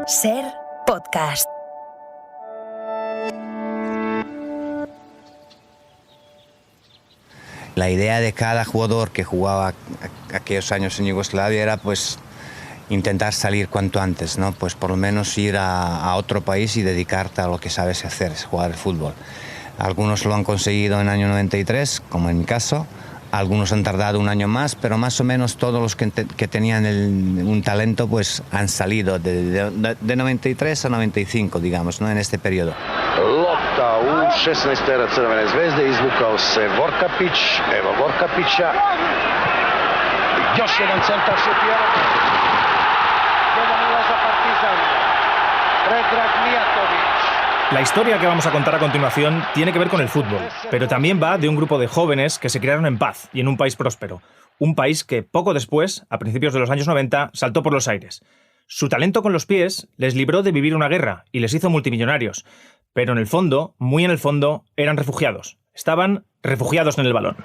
SER Podcast. La idea de cada jugador que jugaba aquellos años en Yugoslavia era pues intentar salir cuanto antes, ¿no? Pues por lo menos ir a otro país y dedicarte a lo que sabes hacer, es jugar el fútbol. Algunos lo han conseguido en el año 93, como en mi caso. Algunos han tardado un año más, pero más o menos todos los que tenían un talento pues han salido de 93 a 95, digamos, ¿no? En este periodo. Lopta u 16-tera Crvene zvezde, izvukao se Vorkapić, evo Vorkapića, još jedan centar šut, 1-0 za Partizan, Predrag Mijatović. La historia que vamos a contar a continuación tiene que ver con el fútbol, pero también va de un grupo de jóvenes que se criaron en paz y en un país próspero. Un país que poco después, a principios de los años 90, saltó por los aires. Su talento con los pies les libró de vivir una guerra y les hizo multimillonarios. Pero en el fondo, muy en el fondo, eran refugiados. Estaban refugiados en el balón.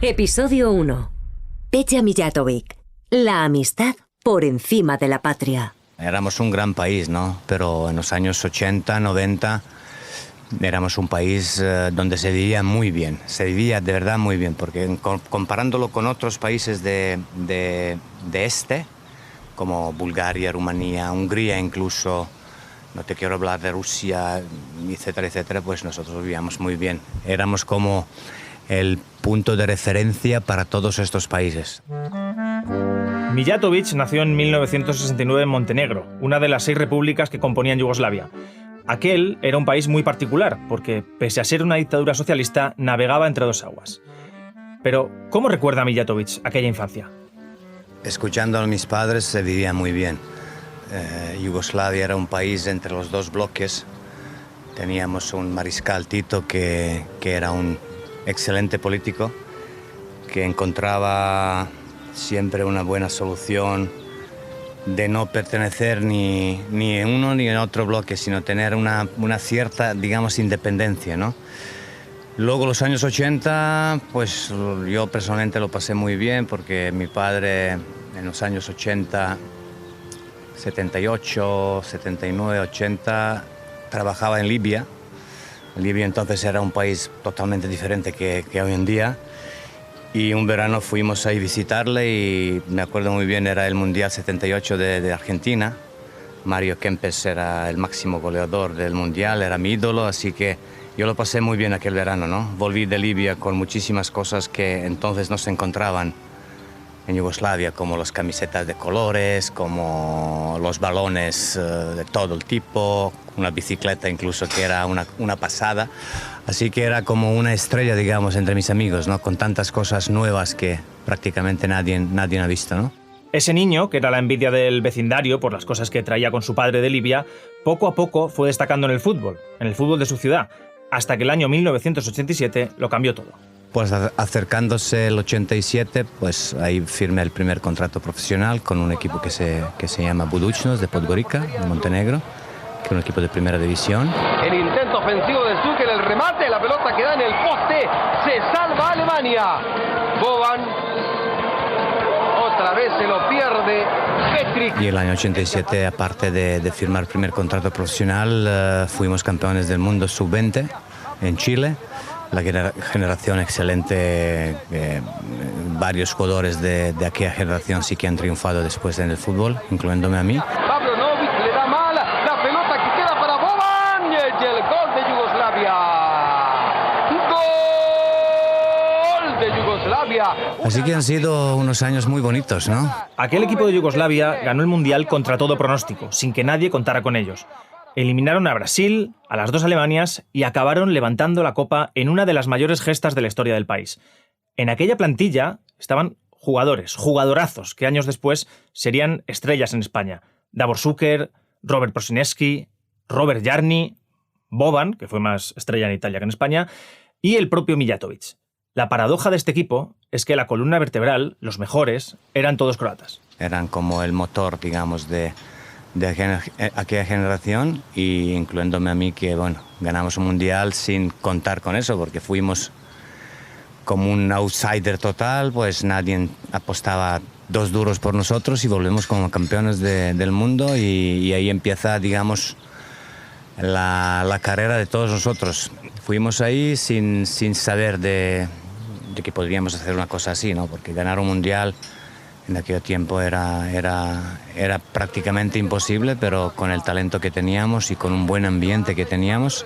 Episodio 1. Peja Mijatović. La amistad por encima de la patria. Éramos un gran país, ¿no? Pero en los años 80, 90 éramos un país donde se vivía muy bien. Se vivía de verdad muy bien, porque comparándolo con otros países de este, como Bulgaria, Rumanía, Hungría incluso, no te quiero hablar de Rusia, etcétera, etcétera, pues nosotros vivíamos muy bien. Éramos como el punto de referencia para todos estos países. Mijatović nació en 1969 en Montenegro, una de las 6 repúblicas que componían Yugoslavia. Aquel era un país muy particular, porque pese a ser una dictadura socialista, navegaba entre dos aguas. Pero, ¿cómo recuerda Mijatović aquella infancia? Escuchando a mis padres se vivía muy bien. Yugoslavia era un país entre los dos bloques. Teníamos un mariscal Tito que era un excelente político, que encontraba siempre una buena solución de no pertenecer ni en uno ni en otro bloque, sino tener una cierta, digamos, independencia, ¿no? Luego, los años 80, pues yo personalmente lo pasé muy bien, porque mi padre en los años 80, 78, 79, 80, trabajaba en Libia. Libia entonces era un país totalmente diferente que hoy en día, y un verano fuimos a visitarle y me acuerdo muy bien, era el Mundial 78 de Argentina. Mario Kempes era el máximo goleador del Mundial, era mi ídolo, así que yo lo pasé muy bien aquel verano, ¿no? Volví de Libia con muchísimas cosas que entonces no se encontraban en Yugoslavia, como las camisetas de colores, como los balones de todo el tipo, una bicicleta incluso que era una pasada. Así que era como una estrella, digamos, entre mis amigos, ¿no? Con tantas cosas nuevas que prácticamente nadie ha visto, ¿no? Ese niño, que era la envidia del vecindario por las cosas que traía con su padre de Libia, poco a poco fue destacando en el fútbol de su ciudad, hasta que el año 1987 lo cambió todo. Pues acercándose el 87, pues ahí firmé el primer contrato profesional con un equipo que se llama Budućnost de Podgorica, de Montenegro, que es un equipo de primera división. El intento ofensivo de Zucker, el remate, la pelota queda en el poste, se salva Alemania. Boban, otra vez se lo pierde Petric. Y el año 87, aparte de firmar el primer contrato profesional, fuimos campeones del mundo sub-20 en Chile. La generación excelente, varios jugadores de aquella generación sí que han triunfado después en el fútbol, incluyéndome a mí. Pavlonović le da mal, la pelota que queda para Boban y el gol de Yugoslavia. ¡Gol de Yugoslavia! Así que han sido unos años muy bonitos, ¿no? Aquel equipo de Yugoslavia ganó el Mundial contra todo pronóstico, sin que nadie contara con ellos. Eliminaron a Brasil, a las 2 Alemanias y acabaron levantando la copa en una de las mayores gestas de la historia del país. En aquella plantilla estaban jugadores, jugadorazos, que años después serían estrellas en España. Davor Šuker, Robert Prosinecki, Robert Jarni, Boban, que fue más estrella en Italia que en España, y el propio Mijatovic. La paradoja de este equipo es que la columna vertebral, los mejores, eran todos croatas. Eran como el motor, digamos, de aquella generación, y incluyéndome a mí, que bueno, ganamos un mundial sin contar con eso, porque fuimos como un outsider total, pues nadie apostaba 2 duros por nosotros y volvemos como campeones del mundo, y ahí empieza, digamos, la carrera de todos nosotros. Fuimos ahí sin saber de que podríamos hacer una cosa así, ¿no? Porque ganar un mundial en aquel tiempo era prácticamente imposible, pero con el talento que teníamos y con un buen ambiente que teníamos,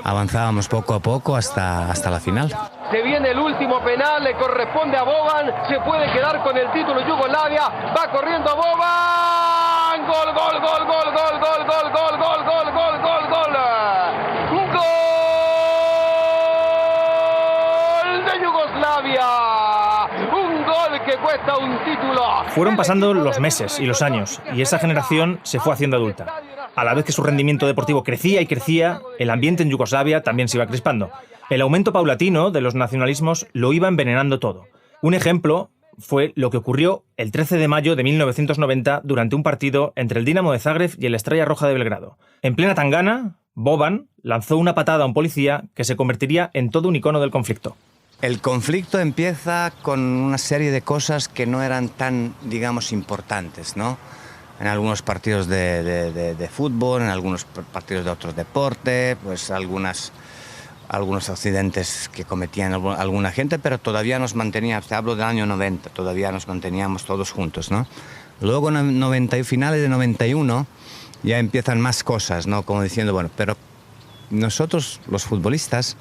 avanzábamos poco a poco hasta la final. Se viene el último penal, le corresponde a Boban, se puede quedar con el título Yugoslavia, va corriendo Boban, gol, gol, gol, gol, gol, gol, gol, gol, gol, gol, gol, gol, gol, gol de Yugoslavia, un gol que cuesta un título. Fueron pasando los meses y los años, y esa generación se fue haciendo adulta. A la vez que su rendimiento deportivo crecía y crecía, el ambiente en Yugoslavia también se iba crispando. El aumento paulatino de los nacionalismos lo iba envenenando todo. Un ejemplo fue lo que ocurrió el 13 de mayo de 1990 durante un partido entre el Dinamo de Zagreb y el Estrella Roja de Belgrado. En plena tangana, Boban lanzó una patada a un policía que se convertiría en todo un icono del conflicto. El conflicto empieza con una serie de cosas que no eran tan, digamos, importantes, ¿no? En algunos partidos de fútbol, en algunos partidos de otros deportes, pues algunos accidentes que cometían alguna gente, pero todavía nos manteníamos, te hablo del año 90, todavía nos manteníamos todos juntos, ¿no? Luego en finales de 91 ya empiezan más cosas, ¿no? Como diciendo, bueno, pero nosotros los futbolistas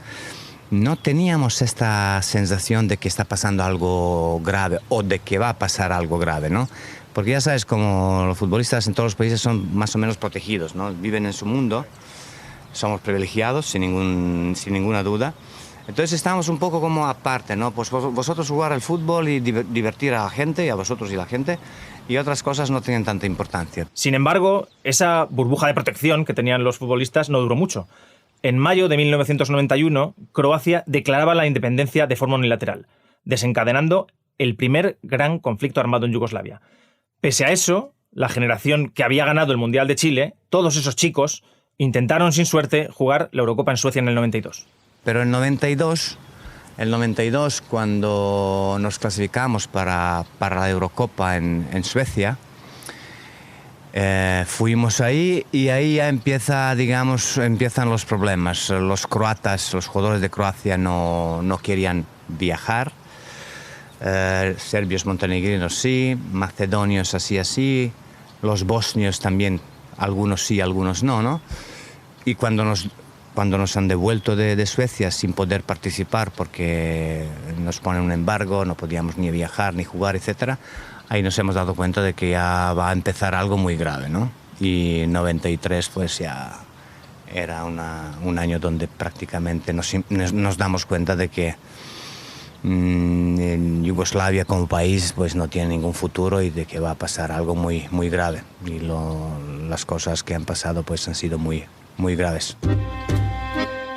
no teníamos esta sensación de que está pasando algo grave o de que va a pasar algo grave, ¿no? Porque ya sabes, como los futbolistas en todos los países son más o menos protegidos, ¿no? Viven en su mundo, somos privilegiados sin ninguna duda. Entonces estamos un poco como aparte, ¿no? Pues vosotros jugar al fútbol y divertir a la gente, y a vosotros y la gente, y otras cosas no tienen tanta importancia. Sin embargo, esa burbuja de protección que tenían los futbolistas no duró mucho. En mayo de 1991, Croacia declaraba la independencia de forma unilateral, desencadenando el primer gran conflicto armado en Yugoslavia. Pese a eso, la generación que había ganado el Mundial de Chile, todos esos chicos, intentaron sin suerte jugar la Eurocopa en Suecia en el 92. Pero en el 92, cuando nos clasificamos para la Eurocopa en Suecia, fuimos ahí, y ahí ya empiezan los problemas. Los croatas, los jugadores de Croacia no querían viajar. Serbios, montenegrinos sí, macedonios así, los bosnios también, algunos sí, algunos no. Y cuando nos han devuelto de Suecia sin poder participar porque nos ponen un embargo, no podíamos ni viajar, ni jugar, etc., ahí nos hemos dado cuenta de que ya va a empezar algo muy grave, ¿no? Y 93 pues ya era un año donde prácticamente nos damos cuenta de que en Yugoslavia como país pues no tiene ningún futuro, y de que va a pasar algo muy, muy grave. Y las cosas que han pasado pues han sido muy, muy graves.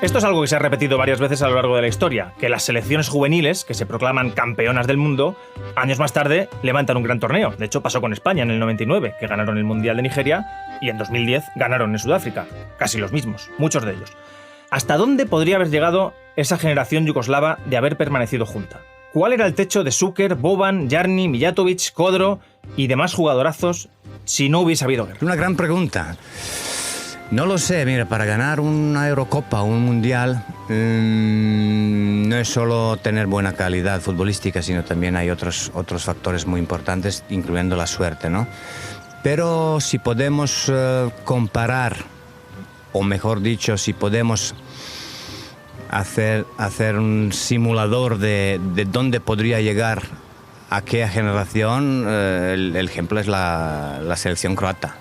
Esto es algo que se ha repetido varias veces a lo largo de la historia, que las selecciones juveniles, que se proclaman campeonas del mundo, años más tarde levantan un gran torneo. De hecho, pasó con España en el 99, que ganaron el Mundial de Nigeria, y en 2010 ganaron en Sudáfrica. Casi los mismos, muchos de ellos. ¿Hasta dónde podría haber llegado esa generación yugoslava de haber permanecido junta? ¿Cuál era el techo de Šuker, Boban, Jarni, Mijatovic, Kodro y demás jugadorazos si no hubiese habido guerra? Una gran pregunta. No lo sé, mira, para ganar una Eurocopa o un Mundial no es solo tener buena calidad futbolística, sino también hay otros factores muy importantes, incluyendo la suerte, ¿no? Pero si podemos comparar, o mejor dicho, si podemos hacer un simulador de dónde podría llegar aquella generación, el ejemplo es la selección croata,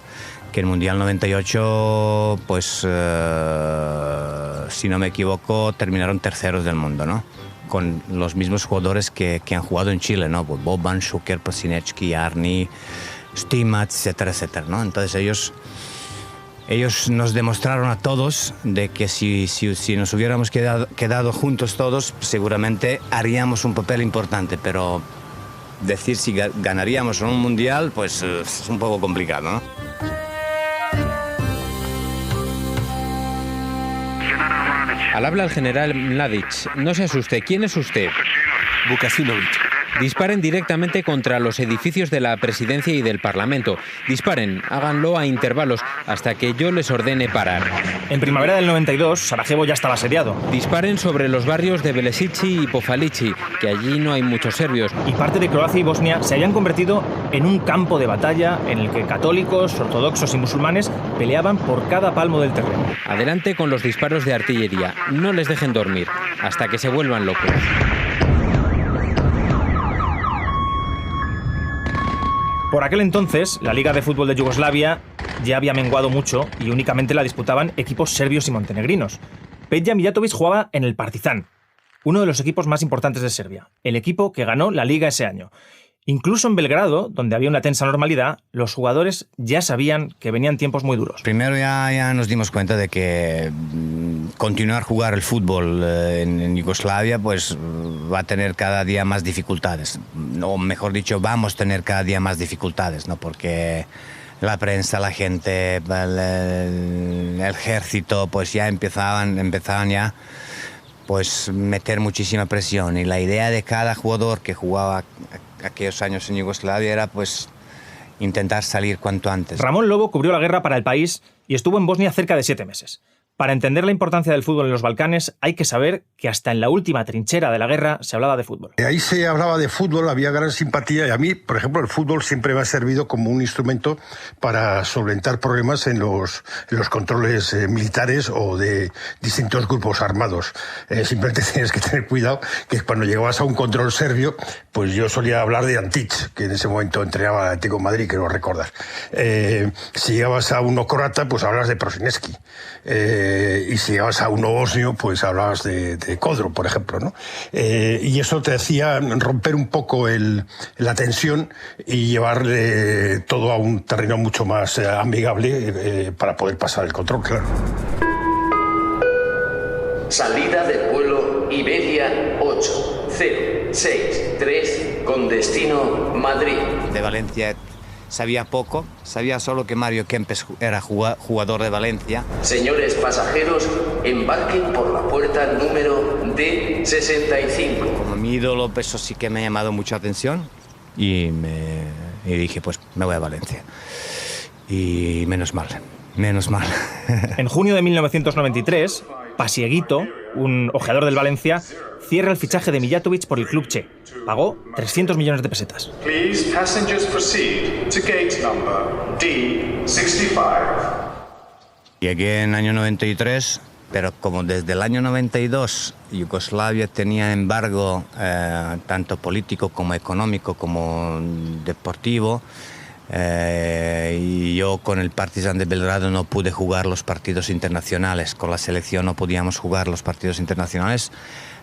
que en el Mundial 98, pues si no me equivoco, terminaron terceros del mundo, ¿no? con los mismos jugadores que han jugado en Chile, ¿no? Pues Boban, Šuker, Prosinečki, Arni, Stimac, etcétera, etcétera, ¿no? Entonces ellos nos demostraron a todos de que si nos hubiéramos quedado juntos todos, seguramente haríamos un papel importante, pero decir si ganaríamos un mundial, pues es un poco complicado, ¿no? Al habla el general Mladic. No se asuste, ¿quién es usted? Vukasinovic. Disparen directamente contra los edificios de la presidencia y del Parlamento. Disparen, háganlo a intervalos, hasta que yo les ordene parar. En primavera del 92, Sarajevo ya estaba asediado. Disparen sobre los barrios de Velesici y Pofalici, que allí no hay muchos serbios. Y parte de Croacia y Bosnia se habían convertido en un campo de batalla en el que católicos, ortodoxos y musulmanes peleaban por cada palmo del terreno. Adelante con los disparos de artillería. No les dejen dormir, hasta que se vuelvan locos. Por aquel entonces, la Liga de Fútbol de Yugoslavia ya había menguado mucho y únicamente la disputaban equipos serbios y montenegrinos. Peja Mijatović jugaba en el Partizan, uno de los equipos más importantes de Serbia, el equipo que ganó la Liga ese año. Incluso en Belgrado, donde había una tensa normalidad, los jugadores ya sabían que venían tiempos muy duros. Primero ya nos dimos cuenta de que continuar a jugar el fútbol en Yugoslavia pues va a tener cada día más dificultades. O mejor dicho, vamos a tener cada día más dificultades, ¿no? Porque la prensa, la gente, el ejército, pues ya empezaban ya pues meter muchísima presión. Y la idea de cada jugador que jugaba aquellos años en Yugoslavia era pues intentar salir cuanto antes. Ramón Lobo cubrió la guerra para El País y estuvo en Bosnia cerca de 7 meses. Para entender la importancia del fútbol en los Balcanes hay que saber que hasta en la última trinchera de la guerra se hablaba de fútbol. Ahí se hablaba de fútbol, había gran simpatía y a mí, por ejemplo, el fútbol siempre me ha servido como un instrumento para solventar problemas en los controles militares o de distintos grupos armados. Simplemente tienes que tener cuidado que cuando llegabas a un control serbio, pues yo solía hablar de Antic, que en ese momento entrenaba al Atlético de Madrid, que lo recordas. Si llegabas a uno croata, pues hablas de Prosinečki. Y si llegabas a uno bosnio, pues hablabas de Kodro, por ejemplo, ¿no? Y eso te hacía romper un poco la tensión y llevarle todo a un terreno mucho más amigable para poder pasar el control, claro. Salida del vuelo Iberia 8063 con destino Madrid. De Valencia sabía poco, sabía solo que Mario Kempes era jugador de Valencia. Señores pasajeros, embarquen por la puerta número D65. Como mi ídolo, eso sí que me ha llamado mucha atención y dije, pues me voy a Valencia. Y menos mal. En junio de 1993, Pasieguito, un ojeador del Valencia, cierra el fichaje de Mijatović por el club Che. Pagó 300 millones de pesetas. Please, passengers proceed to gate number D65. Llegué en el año 93, pero como desde el año 92 Yugoslavia tenía embargo tanto político como económico como deportivo, y yo con el Partizan de Belgrado no pude jugar los partidos internacionales, con la selección no podíamos jugar los partidos internacionales,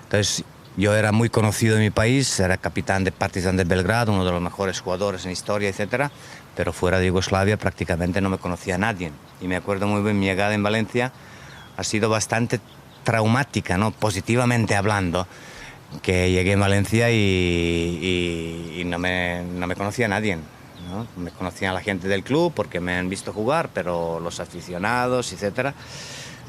entonces yo era muy conocido en mi país, era capitán de Partizan de Belgrado, uno de los mejores jugadores en historia, etcétera, pero fuera de Yugoslavia prácticamente no me conocía nadie. Y me acuerdo muy bien, mi llegada en Valencia ha sido bastante traumática, ¿no? Positivamente hablando, que llegué en Valencia y no me conocía nadie, ¿no? Me conocían la gente del club porque me han visto jugar, pero los aficionados, etcétera.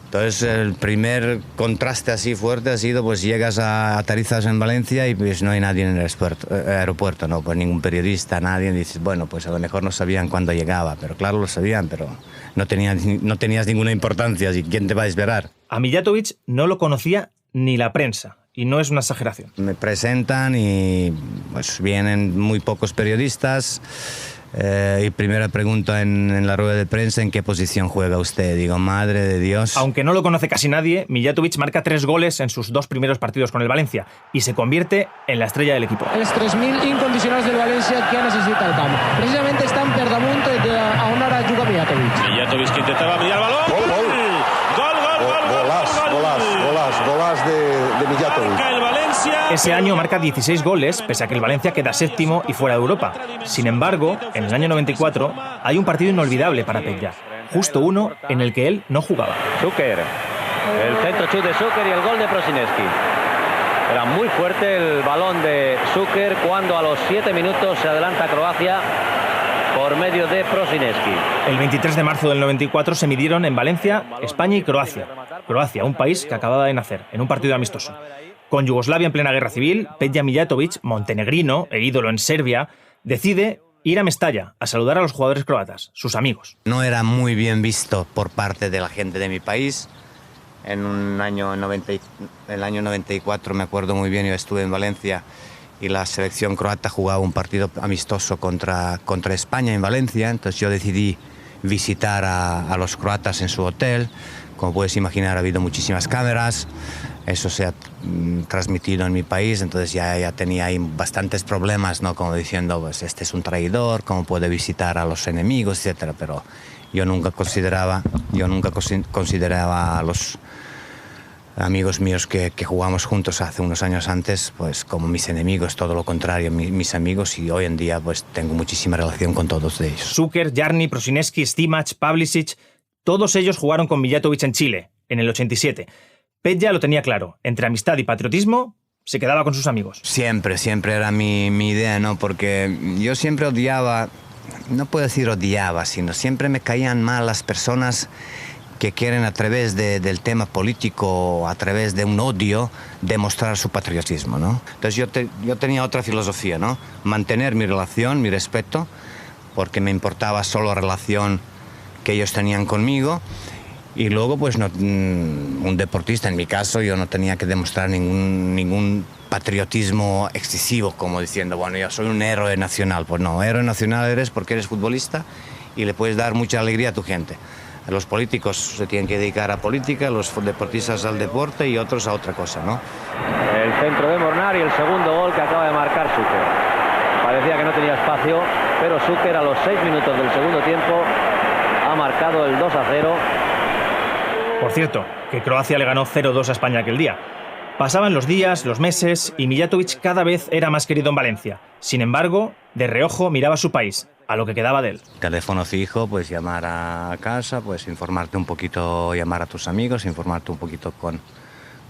Entonces el primer contraste así fuerte ha sido, pues llegas aterrizas en Valencia y pues no hay nadie en el aeropuerto, no, pues ningún periodista, nadie, dices, bueno, pues a lo mejor no sabían cuándo llegaba, pero claro lo sabían, pero no tenías ninguna importancia, así ¿quién te va a esperar? A Mijatović no lo conocía ni la prensa, y no es una exageración. Me presentan y pues vienen muy pocos periodistas. Y primera pregunta en la rueda de prensa, ¿en qué posición juega usted? Digo, madre de Dios. Aunque no lo conoce casi nadie, Mijatović marca 3 goles en sus 2 primeros partidos con el Valencia y se convierte en la estrella del equipo. Els 3.000 incondicionals del València que necessita el camp. Precisamente estan per damunt on ara juga Mijatović. Mijatović que intentava mirar el baló. Gol de Mijatović. Marca el València. Valencia. Ese año marca 16 goles, pese a que el Valencia queda séptimo y fuera de Europa. Sin embargo, en el año 94 hay un partido inolvidable para Petja, justo uno en el que él no jugaba. Šuker, el centro chut de Šuker y el gol de Prosineski. Era muy fuerte el balón de Šuker cuando a los 7 minutos se adelanta Croacia por medio de Prosineski. El 23 de marzo del 94 se midieron en Valencia, España y Croacia. Croacia, un país que acababa de nacer, en un partido amistoso. Con Yugoslavia en plena guerra civil, Petja Mijatović, montenegrino e ídolo en Serbia, decide ir a Mestalla a saludar a los jugadores croatas, sus amigos. No era muy bien visto por parte de la gente de mi país. En el año 94 me acuerdo muy bien, yo estuve en Valencia y la selección croata jugaba un partido amistoso contra España en Valencia, entonces yo decidí visitar a los croatas en su hotel. Como puedes imaginar, ha habido muchísimas cámaras, eso se ha transmitido en mi país, entonces ya tenía ahí bastantes problemas, ¿no? Como diciendo, pues este es un traidor, cómo puede visitar a los enemigos, etcétera. Pero yo nunca consideraba a los amigos míos que jugamos juntos hace unos años antes, pues como mis enemigos, todo lo contrario, mis amigos, y hoy en día pues tengo muchísima relación con todos ellos. Šuker, Jarni, Prosineski, Stimac, Pavlicic, todos ellos jugaron con Mijatović en Chile, en el 87. Petja lo tenía claro, entre amistad y patriotismo, se quedaba con sus amigos. Siempre era mi idea, ¿no? Porque yo siempre odiaba, no puedo decir odiaba, sino siempre me caían mal las personas que quieren a través del tema político, a través de un odio, demostrar su patriotismo, ¿no? Entonces yo tenía otra filosofía, ¿no? Mantener mi relación, mi respeto, porque me importaba solo la relación que ellos tenían conmigo, y luego pues un deportista, en mi caso, yo no tenía que demostrar ningún patriotismo excesivo, como diciendo, bueno, yo soy un héroe nacional. Pues no, héroe nacional eres porque eres futbolista y le puedes dar mucha alegría a tu gente. Los políticos se tienen que dedicar a política, los deportistas al deporte y otros a otra cosa, ¿no? El centro de Mornar y el segundo gol que acaba de marcar Šuker. Parecía que no tenía espacio, pero Šuker a los 6 minutos del segundo tiempo ha marcado el 2-0. Por cierto, que Croacia le ganó 0-2 a España aquel día. Pasaban los días, los meses, y Mijatović cada vez era más querido en Valencia. Sin embargo, de reojo miraba su país, a lo que quedaba de él. Teléfono fijo, pues llamar a casa, pues informarte un poquito, llamar a tus amigos, informarte un poquito con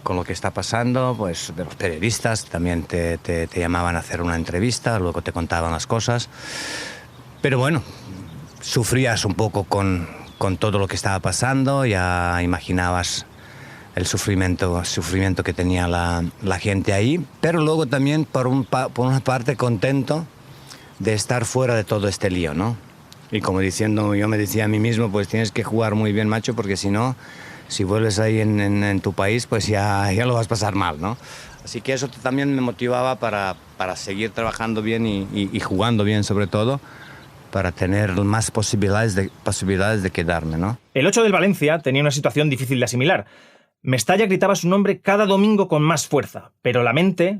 lo que está pasando, pues de los periodistas también te llamaban a hacer una entrevista, luego te contaban las cosas. Pero bueno, sufrías un poco con todo lo que estaba pasando, ya imaginabas el sufrimiento que tenía la gente ahí, pero luego también por una parte contento de estar fuera de todo este lío, ¿no? Y como diciendo, yo me decía a mí mismo, pues tienes que jugar muy bien, macho, porque si no, si vuelves ahí en tu país, pues ya lo vas a pasar mal, ¿no? Así que eso también me motivaba para seguir trabajando bien y jugando bien sobre todo, para tener más posibilidades de quedarme, ¿no? El 8 del Valencia tenía una situación difícil de asimilar. Mestalla gritaba su nombre cada domingo con más fuerza, pero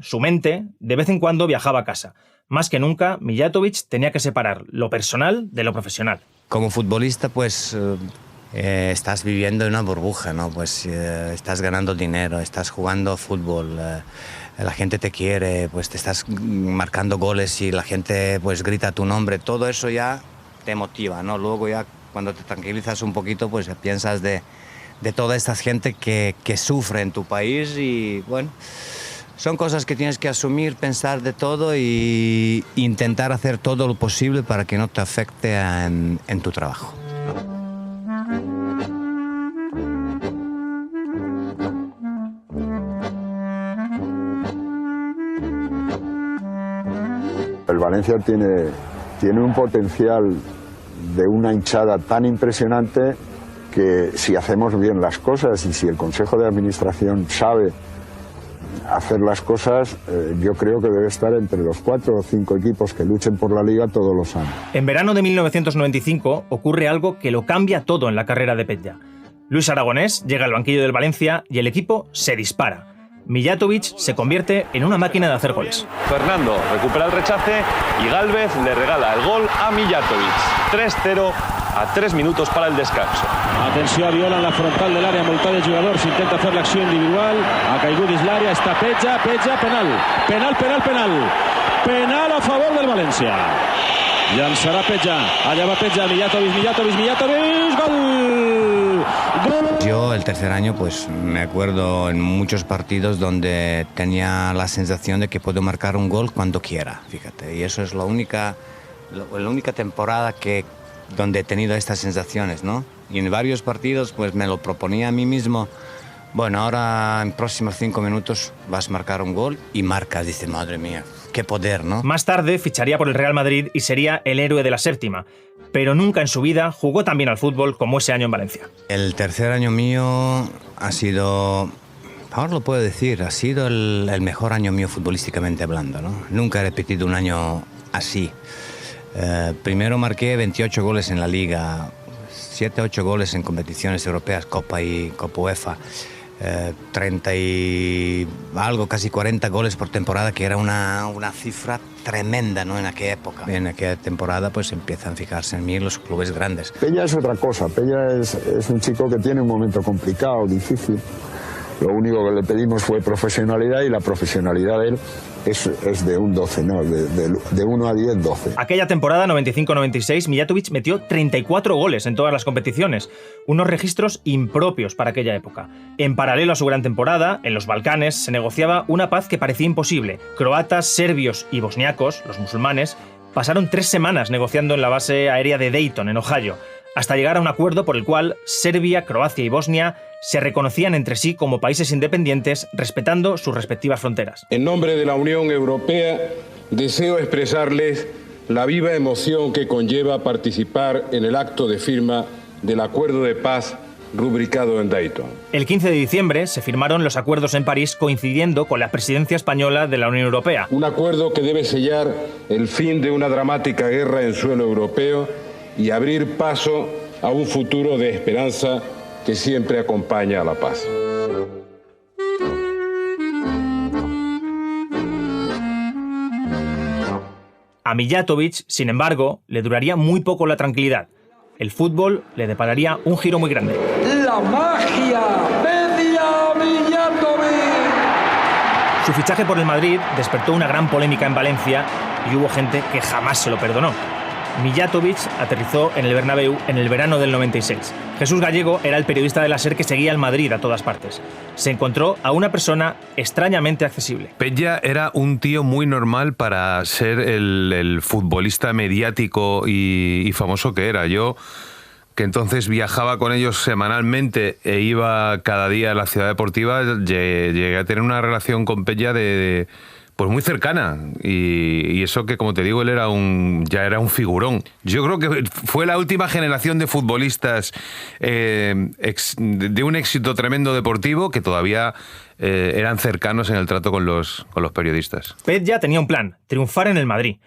su mente, de vez en cuando viajaba a casa. Más que nunca, Mijatović tenía que separar lo personal de lo profesional. Como futbolista, pues estás viviendo en una burbuja, ¿no? Pues estás ganando dinero, estás jugando fútbol, la gente te quiere, pues te estás marcando goles y la gente pues grita tu nombre. Todo eso ya te motiva, ¿no? Luego ya cuando te tranquilizas un poquito, pues piensas de toda esta gente que sufre en tu país y bueno, son cosas que tienes que asumir, pensar de todo e intentar hacer todo lo posible para que no te afecte en tu trabajo. El Valencia tiene un potencial de una hinchada tan impresionante que si hacemos bien las cosas y si el Consejo de Administración sabe hacer las cosas, yo creo que debe estar entre los 4 o 5 equipos que luchen por la Liga todos los años. En verano de 1995 ocurre algo que lo cambia todo en la carrera de Petja. Luis Aragonés llega al banquillo del Valencia y el equipo se dispara. Mijatović se convierte en una máquina de hacer goles. Fernando recupera el rechace y Gálvez le regala el gol a Mijatović. 3-0 a 3 minutos para el descanso. Atenció, viola en la frontal del área, multa de jugador, s'intenta fer l'acció individual, ha caigut dins l'àrea, està Petja, penal, penal a favor del València. Llançarà Petja, allà va Petja, Mijatovic, gol! Yo el tercer año pues me acuerdo en muchos partidos donde tenía la sensación de que puedo marcar un gol cuando quiera, fíjate, y eso es la única temporada donde he tenido estas sensaciones, ¿no? Y en varios partidos pues me lo proponía a mí mismo. Bueno, ahora en próximos 5 minutos vas a marcar un gol y marcas, dices, madre mía, qué poder, ¿no? Más tarde ficharía por el Real Madrid y sería el héroe de la séptima, pero nunca en su vida jugó tan bien al fútbol como ese año en Valencia. El tercer año mío ha sido, ahora lo puedo decir, ha sido el mejor año mío futbolísticamente hablando, ¿no? Nunca he repetido un año así. Primero marqué 28 goles en la Liga, 7-8 goles en competiciones europeas, Copa y Copa UEFA. 30 y algo, casi 40 goles por temporada, que era una cifra tremenda, ¿no? En aquella época. En aquella temporada pues empiezan a fijarse en mí los clubes grandes. Pella es otra cosa, Pella es un chico que tiene un momento complicado, difícil. Lo único que le pedimos fue profesionalidad y la profesionalidad de él es de un 12, ¿no? De 1 a 10, 12. Aquella temporada 95-96, Mijatovic metió 34 goles en todas las competiciones, unos registros impropios para aquella época. En paralelo a su gran temporada, en los Balcanes se negociaba una paz que parecía imposible. Croatas, serbios y bosniacos, los musulmanes, pasaron 3 semanas negociando en la base aérea de Dayton, en Ohio, hasta llegar a un acuerdo por el cual Serbia, Croacia y Bosnia se reconocían entre sí como países independientes, respetando sus respectivas fronteras. En nombre de la Unión Europea, deseo expresarles la viva emoción que conlleva participar en el acto de firma del acuerdo de paz rubricado en Dayton. El 15 de diciembre se firmaron los acuerdos en París, coincidiendo con la presidencia española de la Unión Europea. Un acuerdo que debe sellar el fin de una dramática guerra en suelo europeo y abrir paso a un futuro de esperanza que siempre acompaña a la paz. A Mijatovic, sin embargo, le duraría muy poco la tranquilidad. El fútbol le depararía un giro muy grande. ¡La magia! ¡Peja Mijatovic! Su fichaje por el Madrid despertó una gran polémica en Valencia y hubo gente que jamás se lo perdonó. Mijatovic aterrizó en el Bernabéu en el verano del 96. Jesús Gallego era el periodista de la SER que seguía al Madrid a todas partes. Se encontró a una persona extrañamente accesible. Petja era un tío muy normal para ser el futbolista mediático y famoso que era. Yo, que entonces viajaba con ellos semanalmente e iba cada día a la ciudad deportiva, llegué a tener una relación con Petja pues muy cercana, y eso que, como te digo, él ya era un figurón. Yo creo que fue la última generación de futbolistas de un éxito tremendo deportivo que todavía eran cercanos en el trato con los periodistas. Petja tenía un plan, triunfar en el Madrid.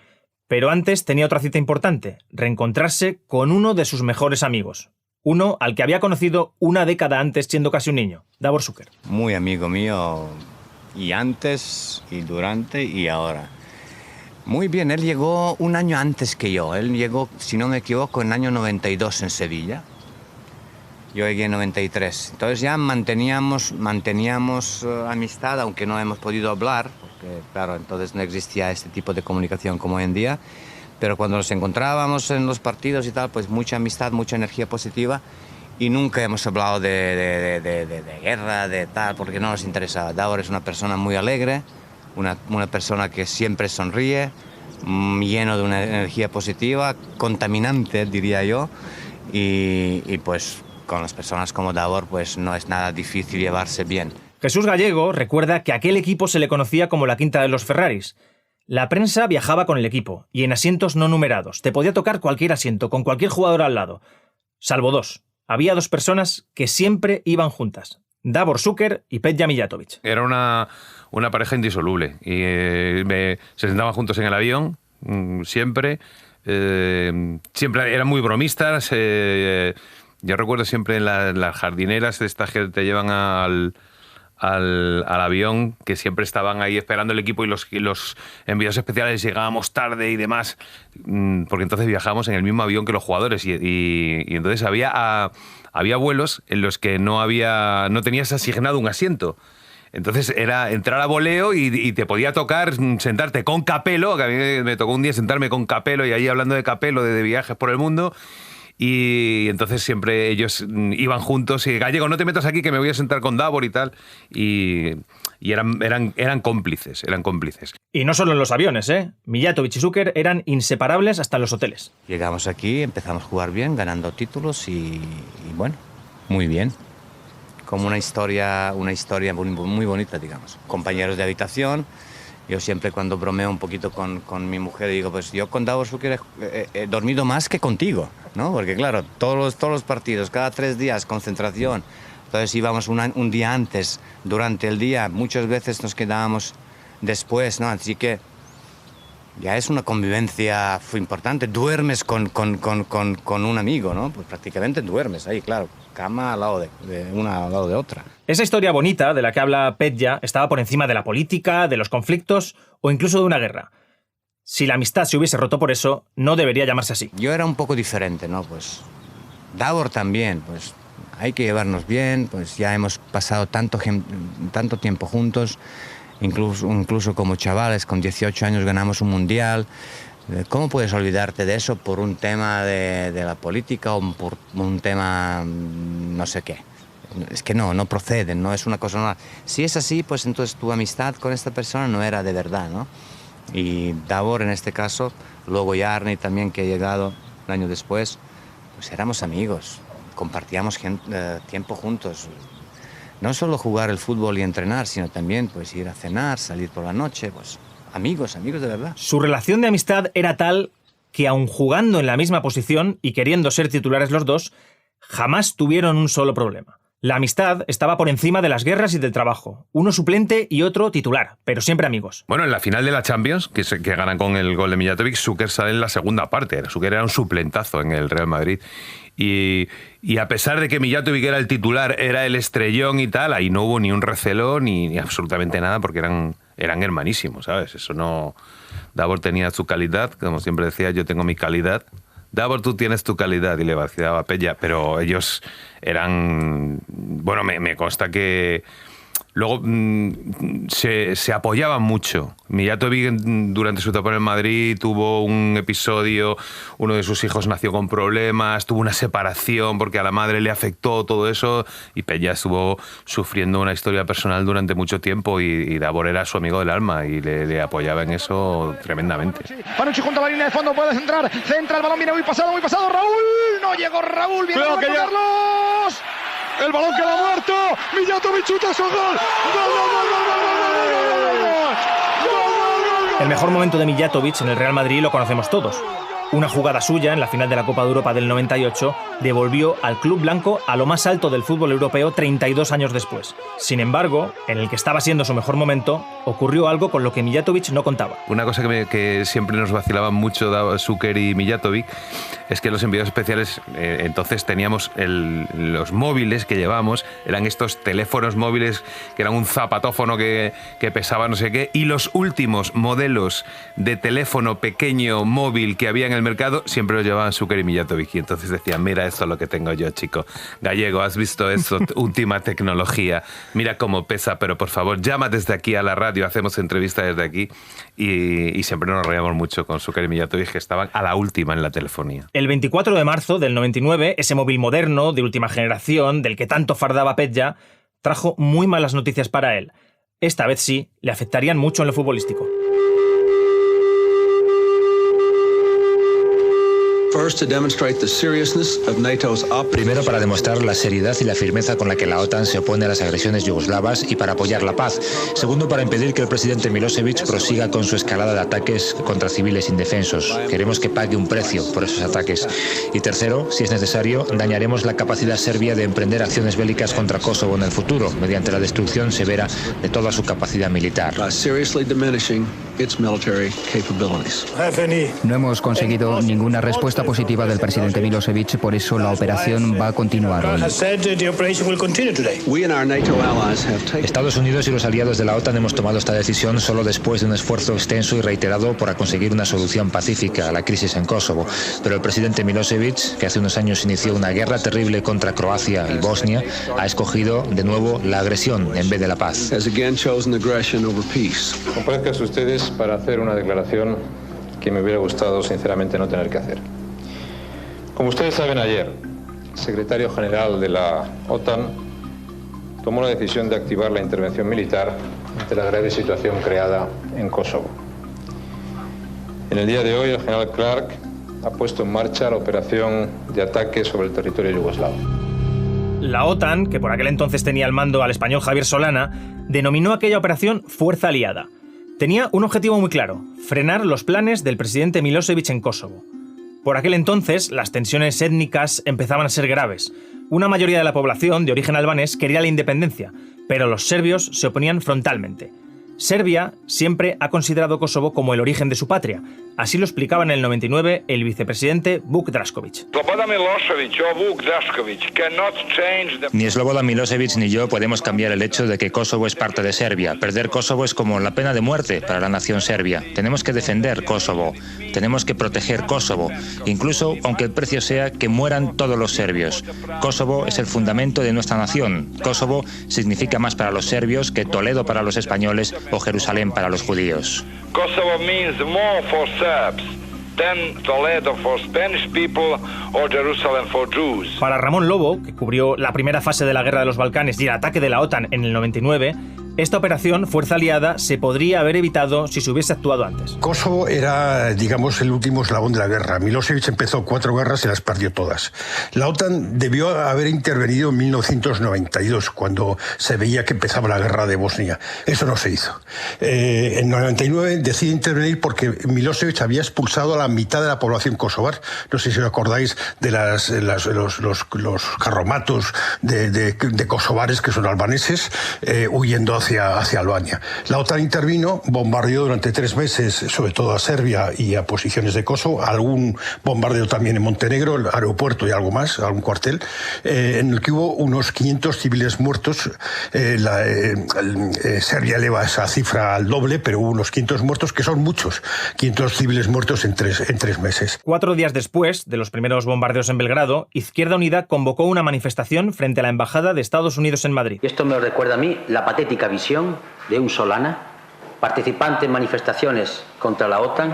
Pero antes tenía otra cita importante, reencontrarse con uno de sus mejores amigos. Uno al que había conocido una década antes siendo casi un niño, Davor Šuker. Muy amigo mío. Y antes, y durante, y ahora. Muy bien, él llegó un año antes que yo. Él llegó, si no me equivoco, en el año 92 en Sevilla. Yo llegué en 93. Entonces ya manteníamos amistad, aunque no hemos podido hablar, porque claro, entonces no existía este tipo de comunicación como hoy en día. Pero cuando nos encontrábamos en los partidos y tal, pues mucha amistad, mucha energía positiva. Y nunca hemos hablado de guerra, de tal, porque no nos interesaba. Davor es una persona muy alegre, una persona que siempre sonríe, lleno de una energía positiva, contaminante, diría yo. Y pues con las personas como Davor pues no es nada difícil llevarse bien. Jesús Gallego recuerda que a aquel equipo se le conocía como la quinta de los Ferraris. La prensa viajaba con el equipo y en asientos no numerados. Te podía tocar cualquier asiento, con cualquier jugador al lado. Salvo 2. Había 2 personas que siempre iban juntas. Davor Šuker y Petja Mijatovic. Era una pareja indisoluble. Y se sentaban juntos en el avión, siempre. Siempre eran muy bromistas. Yo recuerdo siempre en las jardineras de estas que te llevan al al avión, que siempre estaban ahí esperando el equipo y los enviados especiales llegábamos tarde y demás, porque entonces viajábamos en el mismo avión que los jugadores y entonces había vuelos en los que no tenías asignado un asiento. Entonces era entrar a voleo y te podía tocar sentarte con Capello, que a mí me tocó un día sentarme con Capello y ahí hablando de Capello, de viajes por el mundo. Y entonces siempre ellos iban juntos y Gallego, no te metas aquí que me voy a sentar con Davor y tal. Y eran cómplices, Y no solo en los aviones, ¿eh? Mijatovic y Šuker eran inseparables hasta en los hoteles. Llegamos aquí, empezamos a jugar bien, ganando títulos y bueno, muy bien. Como una historia muy bonita, digamos. Compañeros de habitación. Yo siempre cuando bromeo un poquito con mi mujer digo, pues yo con Davor Šuker he dormido más que contigo, ¿no? Porque claro, todos los partidos, cada 3 días, concentración. Entonces íbamos un día antes, durante el día, muchas veces nos quedábamos después, ¿no? Así que ya es una convivencia importante. Duermes con un amigo, ¿no? Pues prácticamente duermes ahí, claro. Cama al lado de una al lado de otra. Esa historia bonita de la que habla Petja estaba por encima de la política, de los conflictos o incluso de una guerra. Si la amistad se hubiese roto por eso, no debería llamarse así. Yo era un poco diferente, ¿no? Pues Davor también, pues hay que llevarnos bien, pues ya hemos pasado tanto tiempo juntos, incluso como chavales, con 18 años ganamos un mundial. ¿Cómo puedes olvidarte de eso por un tema de la política o por un tema no sé qué? Es que no procede, no es una cosa normal. Si es así, pues entonces tu amistad con esta persona no era de verdad, ¿no? Y Davor en este caso, luego Jarni también, que ha llegado un año después, pues éramos amigos, compartíamos tiempo juntos. No solo jugar el fútbol y entrenar, sino también pues ir a cenar, salir por la noche, pues amigos de verdad. Su relación de amistad era tal que aun jugando en la misma posición y queriendo ser titulares los dos, jamás tuvieron un solo problema. La amistad estaba por encima de las guerras y del trabajo. Uno suplente y otro titular, pero siempre amigos. Bueno, en la final de la Champions, que ganan con el gol de Mijatovic, Šuker sale en la segunda parte. Šuker era un suplentazo en el Real Madrid. Y a pesar de que Mijatovic era el titular, era el estrellón y tal, ahí no hubo ni un recelo ni absolutamente nada, porque eran hermanísimos, ¿sabes? Eso no... Davor tenía su calidad, como siempre decía, yo tengo mi calidad. Davor, tú tienes tu calidad, y le vaciaba a Petja, pero ellos eran... Bueno, me consta que luego se apoyaban mucho. Mijatovic durante su etapa en el Madrid tuvo un episodio, uno de sus hijos nació con problemas, tuvo una separación porque a la madre le afectó todo eso, y Petja estuvo sufriendo una historia personal durante mucho tiempo y Davor era su amigo del alma y le apoyaba en eso tremendamente. Panucci junto a la línea de fondo, puede centra el balón, viene muy pasado, Raúl, no llegó Raúl, viene a Carlos. El balón queda muerto. Mijatovic chuta su gol. El mejor momento de Mijatovic en el Real Madrid lo conocemos todos. Una jugada suya en la final de la Copa de Europa del 98 devolvió al club blanco a lo más alto del fútbol europeo 32 años después. Sin embargo, en el que estaba siendo su mejor momento, ocurrió algo con lo que Mijatovic no contaba. Una cosa que siempre nos vacilaban mucho Šuker y Mijatovic es que los enviados especiales, entonces teníamos los móviles que llevábamos, eran estos teléfonos móviles que eran un zapatófono que pesaba no sé qué, y los últimos modelos de teléfono pequeño móvil que había en el mercado siempre los llevaban Šuker y Mijatovic, y entonces decían, mira esto es lo que tengo yo, chico. Gallego, ¿has visto esto? Última tecnología. Mira cómo pesa, pero por favor, llama desde aquí a la radio, hacemos entrevistas desde aquí, y siempre nos reíamos mucho con Šuker y Mijatovic, que estaban a la última en la telefonía. El 24 de marzo del 99, ese móvil moderno, de última generación, del que tanto fardaba Petja, trajo muy malas noticias para él. Esta vez sí, le afectarían mucho en lo futbolístico. Primero, para demostrar la seriedad y la firmeza con la que la OTAN se opone a las agresiones yugoslavas y para apoyar la paz. Segundo, para impedir que el presidente Milosevic prosiga con su escalada de ataques contra civiles indefensos. Queremos que pague un precio por esos ataques. Y tercero, si es necesario, dañaremos la capacidad serbia de emprender acciones bélicas contra Kosovo en el futuro, mediante la destrucción severa de toda su capacidad militar. its military capabilities. No hemos conseguido ninguna respuesta positiva del presidente Milosevic, por eso la operación va a continuar hoy. Estados Unidos y los aliados de la OTAN hemos tomado esta decisión solo después de un esfuerzo extenso y reiterado para conseguir una solución pacífica a la crisis en Kosovo. Pero el presidente Milosevic, que hace unos años inició una guerra terrible contra Croacia y Bosnia, ha escogido de nuevo la agresión en vez de la paz. Comparezcan ustedes para hacer una declaración que me hubiera gustado sinceramente no tener que hacer. Como ustedes saben, ayer, el secretario general de la OTAN tomó la decisión de activar la intervención militar ante la grave situación creada en Kosovo. En el día de hoy, el general Clark ha puesto en marcha la operación de ataque sobre el territorio yugoslavo. La OTAN, que por aquel entonces tenía al mando al español Javier Solana, denominó aquella operación Fuerza Aliada. Tenía un objetivo muy claro: frenar los planes del presidente Milosevic en Kosovo. Por aquel entonces, las tensiones étnicas empezaban a ser graves. Una mayoría de la población de origen albanés quería la independencia, pero los serbios se oponían frontalmente. Serbia siempre ha considerado Kosovo como el origen de su patria. Así lo explicaba en el 99 el vicepresidente Vuk Drašković. Ni Slobodan Milosevic ni yo podemos cambiar el hecho de que Kosovo es parte de Serbia. Perder Kosovo es como la pena de muerte para la nación serbia. Tenemos que defender Kosovo. Tenemos que proteger Kosovo, incluso aunque el precio sea que mueran todos los serbios. Kosovo es el fundamento de nuestra nación. Kosovo significa más para los serbios que Toledo para los españoles o Jerusalén para los judíos. Kosovo means more for Serbs than Toledo for Spanish people or Jerusalem for Jews. Para Ramón Lobo, que cubrió la primera fase de la Guerra de los Balcanes y el ataque de la OTAN en el 99, esta operación, Fuerza Aliada, se podría haber evitado si se hubiese actuado antes. Kosovo era, digamos, el último eslabón de la guerra. Milosevic empezó 4 guerras y las perdió todas. La OTAN debió haber intervenido en 1992, cuando se veía que empezaba la guerra de Bosnia. Eso no se hizo. En 99 decide intervenir porque Milosevic había expulsado a la mitad de la población kosovar. No sé si os acordáis de los carromatos de kosovares, que son albaneses, huyendo hacia Albania. La OTAN intervino, bombardeó durante 3 meses, sobre todo a Serbia y a posiciones de Kosovo, algún bombardeo también en Montenegro, el aeropuerto y algo más, algún cuartel, en el que hubo unos 500 civiles muertos. Serbia eleva esa cifra al doble, pero hubo unos 500 muertos, que son muchos, 500 civiles muertos en 3 meses. 4 días después de los primeros bombardeos en Belgrado, Izquierda Unida convocó una manifestación frente a la Embajada de Estados Unidos en Madrid. Y esto me recuerda a mí la patética visión de un Solana, participante en manifestaciones contra la OTAN,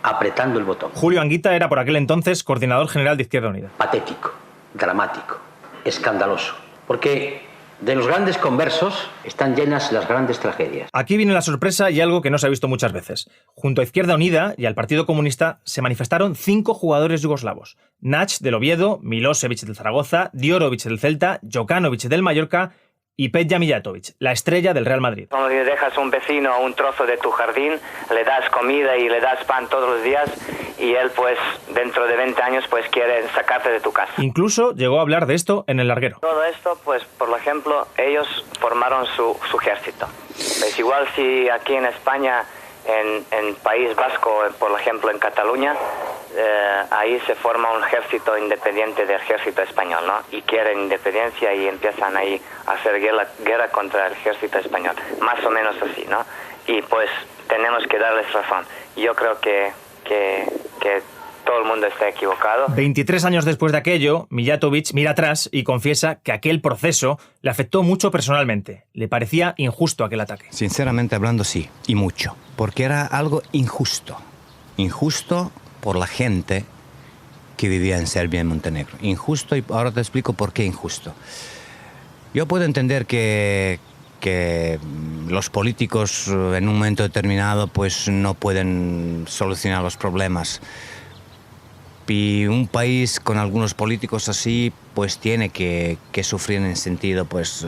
apretando el botón. Julio Anguita era por aquel entonces coordinador general de Izquierda Unida. Patético, dramático, escandaloso, porque de los grandes conversos están llenas las grandes tragedias. Aquí viene la sorpresa y algo que no se ha visto muchas veces. Junto a Izquierda Unida y al Partido Comunista se manifestaron 5 jugadores yugoslavos: Nach del Oviedo, Milosevic del Zaragoza, Diorovic del Celta, Jokanovic del Mallorca y Peja Mijatovic, la estrella del Real Madrid. Cuando le dejas a un vecino un trozo de tu jardín, le das comida y le das pan todos los días, y él, pues, dentro de 20 años, pues, quiere sacarte de tu casa. Incluso llegó a hablar de esto en el larguero. Todo esto, pues, por ejemplo, ellos formaron su ejército. Es igual si aquí en España, en País Vasco, por ejemplo, en Cataluña, ahí se forma un ejército independiente del ejército español, ¿no? Y quieren independencia y empiezan ahí a hacer guerra contra el ejército español. Más o menos así, ¿no? Y pues tenemos que darles razón. Yo creo que todo el mundo está equivocado. 23 años después de aquello, Mijatovic mira atrás y confiesa que aquel proceso le afectó mucho personalmente. Le parecía injusto aquel ataque. Sinceramente hablando, sí, y mucho. Porque era algo injusto. Injusto por la gente que vivía en Serbia y en Montenegro. Injusto, y ahora te explico por qué injusto. Yo puedo entender que los políticos en un momento determinado pues no pueden solucionar los problemas. Y un país con algunos políticos así pues tiene que sufrir en el sentido pues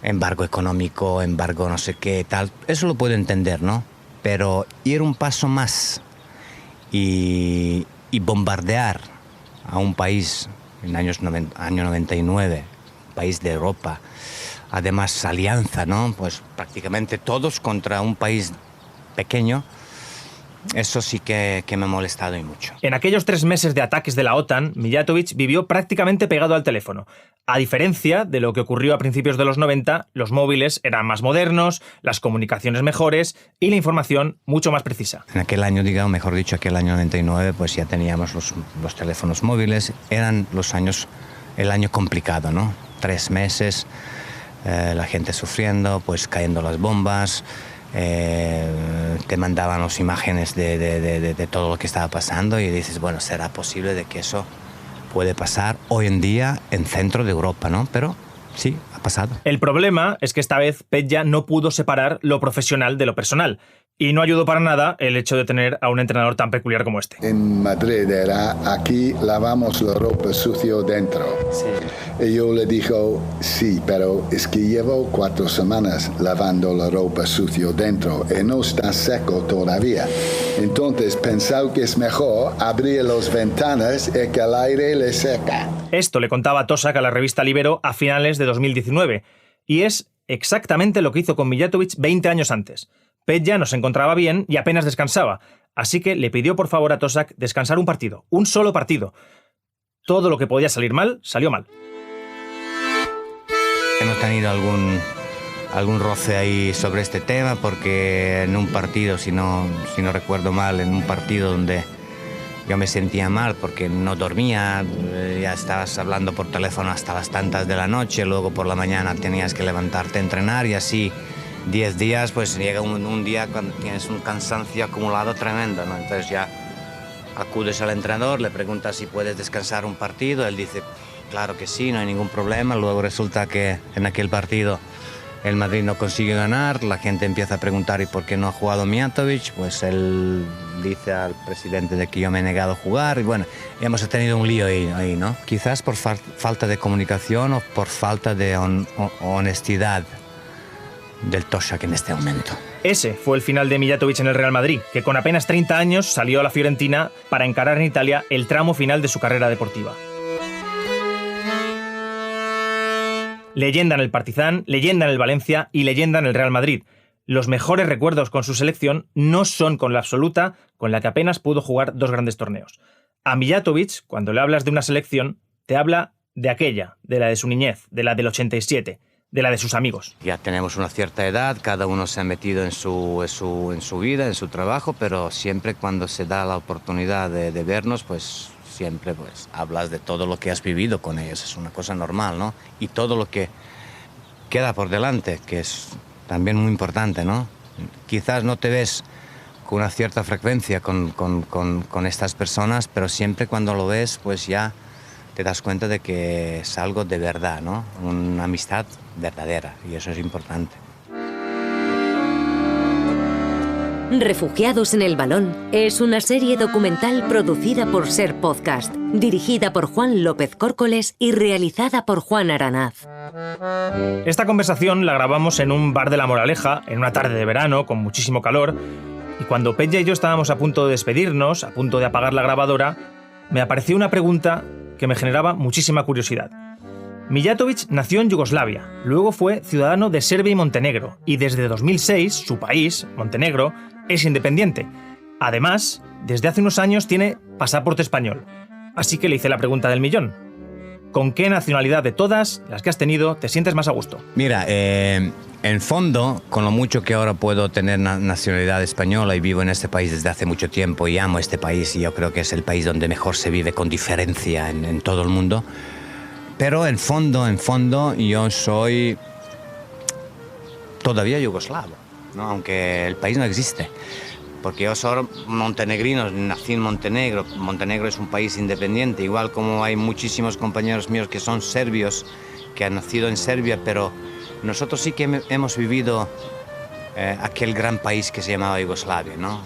embargo económico, embargo no sé qué, tal. Eso lo puedo entender, ¿no? Pero ir un paso más y bombardear a un país en año 99, país de Europa, además alianza, ¿no? Pues prácticamente todos contra un país pequeño, eso sí que me ha molestado y mucho. En aquellos 3 meses de ataques de la OTAN, Mijatović vivió prácticamente pegado al teléfono. A diferencia de lo que ocurrió a principios de los 90, los móviles eran más modernos, las comunicaciones mejores y la información mucho más precisa. En aquel año, mejor dicho, aquel año 99, pues ya teníamos los teléfonos móviles. Eran el año complicado, ¿no? 3 meses, la gente sufriendo, pues cayendo las bombas. Te mandaban las imágenes de todo lo que estaba pasando y dices, bueno, ¿será posible de que eso puede pasar hoy en día en centro de Europa, ¿no? Pero sí, ha pasado. El problema es que esta vez Petja no pudo separar lo profesional de lo personal. Y no ayudó para nada el hecho de tener a un entrenador tan peculiar como este. En Madrid era, aquí lavamos la ropa sucia dentro. Sí. Y yo le digo, sí, pero es que llevo 4 semanas lavando la ropa sucia dentro y no está seco todavía. Entonces pensaba que es mejor abrir las ventanas y que el aire le seca. Esto le contaba Tosak a la revista Libero a finales de 2019. Y es exactamente lo que hizo con Mijatović 20 años antes. Petja no se encontraba bien y apenas descansaba, así que le pidió por favor a Tosak descansar un partido, un solo partido. Todo lo que podía salir mal, salió mal. Hemos tenido algún roce ahí sobre este tema, porque en un partido, si no recuerdo mal, en un partido donde yo me sentía mal porque no dormía, ya estabas hablando por teléfono hasta las tantas de la noche, luego por la mañana tenías que levantarte a entrenar y así 10 días, pues llega un día cuando tienes un cansancio acumulado tremendo, ¿no? Entonces ya acudes al entrenador, le preguntas si puedes descansar un partido, él dice, claro que sí, no hay ningún problema. Luego resulta que en aquel partido el Madrid no consigue ganar, la gente empieza a preguntar ¿y por qué no ha jugado Mijatović? Pues él dice al presidente de que yo me he negado a jugar y bueno, hemos tenido un lío ahí, ¿no? Quizás por falta de comunicación o por falta de honestidad del Tosak en este momento. Ese fue el final de Mijatović en el Real Madrid, que con apenas 30 años salió a la Fiorentina para encarar en Italia el tramo final de su carrera deportiva. Leyenda en el Partizan, leyenda en el Valencia y leyenda en el Real Madrid. Los mejores recuerdos con su selección no son con la absoluta, con la que apenas pudo jugar 2 grandes torneos. A Mijatović, cuando le hablas de una selección, te habla de aquella, de la de su niñez, de la del 87, de la de sus amigos. Ya tenemos una cierta edad, cada uno se ha metido en su vida, en su trabajo, pero siempre cuando se da la oportunidad de vernos, pues siempre pues hablas de todo lo que has vivido con ellos, es una cosa normal, ¿no? Y todo lo que queda por delante, que es también muy importante, ¿no? Quizás no te ves con una cierta frecuencia con estas personas, pero siempre cuando lo ves, pues ya te das cuenta de que es algo de verdad, ¿no? Una amistad verdadera, y eso es importante. Refugiados en el Balón es una serie documental producida por Ser Podcast, dirigida por Juan López Córcoles y realizada por Juan Aranaz. Esta conversación la grabamos en un bar de La Moraleja, en una tarde de verano, con muchísimo calor, y cuando Petja y yo estábamos a punto de despedirnos, a punto de apagar la grabadora, me apareció una pregunta que me generaba muchísima curiosidad. Mijatović nació en Yugoslavia, luego fue ciudadano de Serbia y Montenegro, y desde 2006, su país, Montenegro, es independiente. Además, desde hace unos años tiene pasaporte español. Así que le hice la pregunta del millón. ¿Con qué nacionalidad de todas las que has tenido te sientes más a gusto? Mira, en fondo, con lo mucho que ahora puedo tener nacionalidad española y vivo en este país desde hace mucho tiempo y amo este país y yo creo que es el país donde mejor se vive con diferencia en todo el mundo, pero en fondo yo soy todavía yugoslavo, ¿no? Aunque el país no existe. Porque yo soy montenegrino, nací en Montenegro. Montenegro es un país independiente, igual como hay muchísimos compañeros míos que son serbios, que han nacido en Serbia, pero nosotros sí que hemos vivido aquel gran país que se llamaba Yugoslavia, ¿no?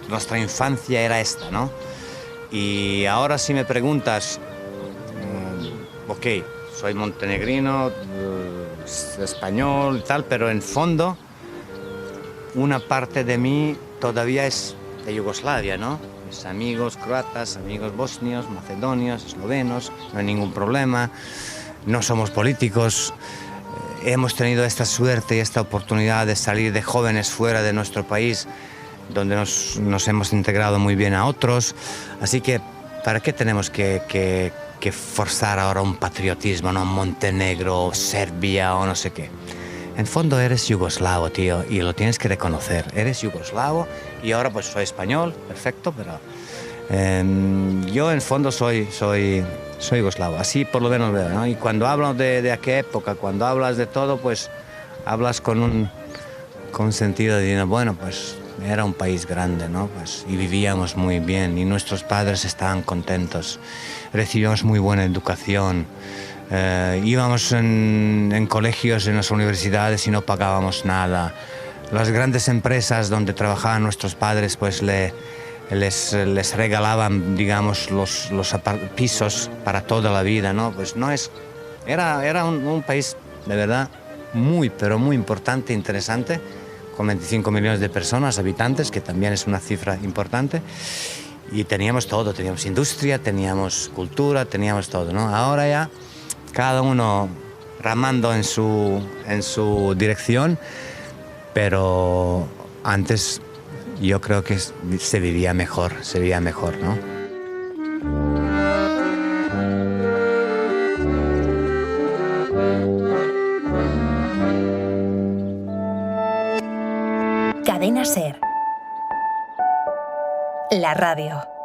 Nuestra infancia era esta, ¿no? Y ahora si me preguntas, ok, soy montenegrino, español y tal, pero en fondo una parte de mí todavía es de Yugoslavia, ¿no? Mis amigos croatas, amigos bosnios, macedonios, eslovenos, no hay ningún problema, no somos políticos, hemos tenido esta suerte y esta oportunidad de salir de jóvenes fuera de nuestro país donde nos hemos integrado muy bien a otros. Así que, ¿para qué tenemos que forzar ahora un patriotismo, ¿no? Montenegro, Serbia o no sé qué? En fondo eres yugoslavo, tío, y lo tienes que reconocer. Eres yugoslavo y ahora pues soy español, perfecto, pero yo en fondo soy yugoslavo, así por lo menos veo, ¿no? Y cuando hablo de aquella época, cuando hablas de todo, pues hablas con un sentido de, bueno, pues era un país grande, ¿no? Pues, y vivíamos muy bien y nuestros padres estaban contentos, recibíamos muy buena educación. Íbamos en colegios, en las universidades y no pagábamos nada. Las grandes empresas donde trabajaban nuestros padres pues les regalaban, digamos, los pisos para toda la vida, ¿no? Pues no es... Era un país de verdad muy, pero muy importante, interesante, con 25 millones de personas, habitantes, que también es una cifra importante. Y teníamos todo, teníamos industria, teníamos cultura, teníamos todo, ¿no? Ahora ya cada uno ramando en su dirección, pero antes yo creo que se vivía mejor, ¿no? Cadena SER. La radio.